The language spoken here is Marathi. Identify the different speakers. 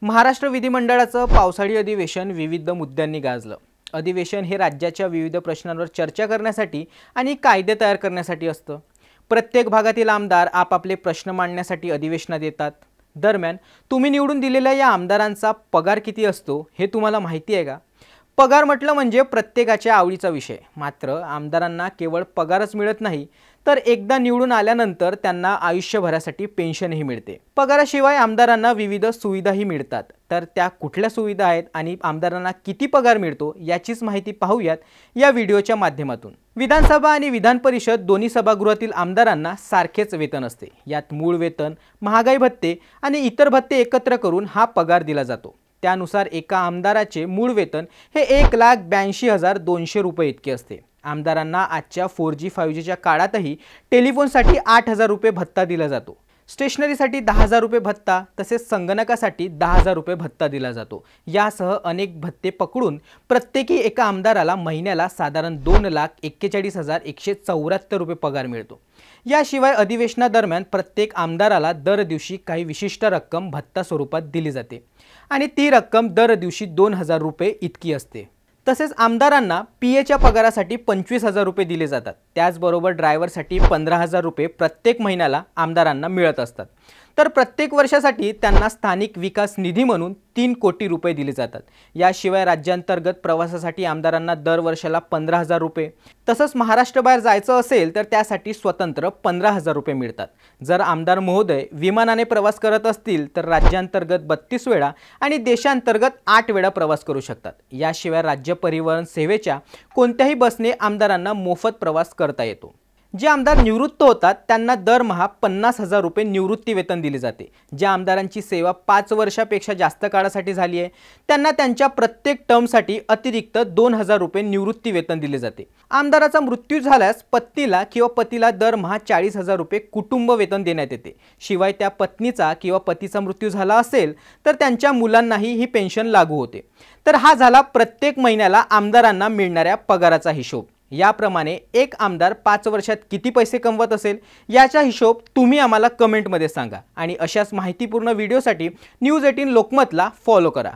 Speaker 1: महाराष्ट्र विधिमंडळाचं पावसाळी अधिवेशन विविध मुद्द्यांनी गाजलं। अधिवेशन हे राज्याच्या विविध प्रश्नांवर चर्चा करण्यासाठी आणि कायदे तयार करण्यासाठी असतं। प्रत्येक भागातील आमदार आपापले प्रश्न मांडण्यासाठी अधिवेशनात येतात। दरम्यान तुम्ही निवडून दिलेल्या या आमदारांचा पगार किती असतो हे तुम्हाला माहिती आहे का? पगार म्हटलं म्हणजे प्रत्येकाच्या आवडीचा विषय। मात्र आमदारांना केवळ पगारच मिळत नाही, तर एकदा निवडून आल्यानंतर त्यांना आयुष्यभरासाठी पेन्शनही मिळते। पगाराशिवाय आमदारांना विविध सुविधाही मिळतात। तर त्या कुठल्या सुविधा आहेत आणि आमदारांना किती पगार मिळतो याचीच माहिती पाहूयात या व्हिडिओच्या माध्यमातून। विधानसभा आणि विधान परिषद दोन्ही सभागृहातील आमदारांना सारखेच वेतन असते। यात मूळ वेतन, महागाई भत्ते आणि इतर भत्ते एकत्र करून हा पगार दिला जातो। त्यानुसार एका आमदाराचे मूळ वेतन हे 1,82,200 रुपये इतके असते। आमदारांना आजच्या 4G 5Gच्या काळातही टेलिफोनसाठी 8,000 रुपये भत्ता दिला जातो। स्टेशनरीसाठी 10,000 रुपये भत्ता, तसेच संगणकासाठी 10,000 रुपये भत्ता दिला जातो। यासह अनेक भत्ते पकडून प्रत्येकी एका आमदाराला महिन्याला साधारण 2,41,174 रुपये पगार मिळतो। याशिवाय अधिवेशनादरम्यान प्रत्येक आमदाराला दर दिवशी काही विशिष्ट रक्कम भत्ता स्वरूपात दिली जाते आणि ती रक्कम दर दिवशी 2,000 रुपये इतकी असते। तसेच आमदारांना पीएच्या पगारासाठी 25,000 रुपये दिले जातात। त्याचबरोबर ड्रायव्हरसाठी 15,000 रुपये प्रत्येक महिन्याला आमदारांना मिळत असतात। तर प्रत्येक वर्षासाठी त्यांना स्थानिक विकास निधी म्हणून 3 कोटी रुपये दिले जातात। याशिवाय राज्यांतर्गत प्रवासासाठी आमदारांना दर वर्षाला 15,000 रुपये, तसंच महाराष्ट्राबाहेर जायचं असेल तर त्यासाठी स्वतंत्र 15,000 रुपये मिळतात। जर आमदार महोदय विमानाने प्रवास करत असतील तर राज्यांतर्गत 32 वेळा आणि देशांतर्गत 8 वेळा प्रवास करू शकतात। याशिवाय राज्य परिवहन सेवेच्या कोणत्याही बसने आमदारांना मोफत प्रवास करता येतो। जे आमदार निवृत्त होतात त्यांना दरमहा 50,000 रुपये निवृत्ती वेतन दिले जाते। ज्या आमदारांची सेवा 5 वर्षापेक्षा जास्त काळासाठी झाली आहे त्यांना त्यांच्या प्रत्येक टर्मसाठी अतिरिक्त 2,000 रुपये निवृत्ती वेतन दिले जाते। आमदाराचा मृत्यू झाल्यास पत्नीला किंवा पतीला दरमहा 40,000 रुपये कुटुंब वेतन देण्यात येते। शिवाय त्या पत्नीचा किंवा पतीचा मृत्यू झाला असेल तर त्यांच्या मुलांनाही ही पेन्शन लागू होते। तर हा झाला प्रत्येक महिन्याला आमदारांना मिळणाऱ्या पगाराचा हिशोब। याप्रमाणे एक आमदार 5 वर्षात किती पैसे कमवत असेल याचा हिशोब तुम्ही आम्हाला कमेंटमध्ये सांगा आणि अशाच माहितीपूर्ण व्हिडिओसाठी न्यूज 18 लोकमतला फॉलो करा।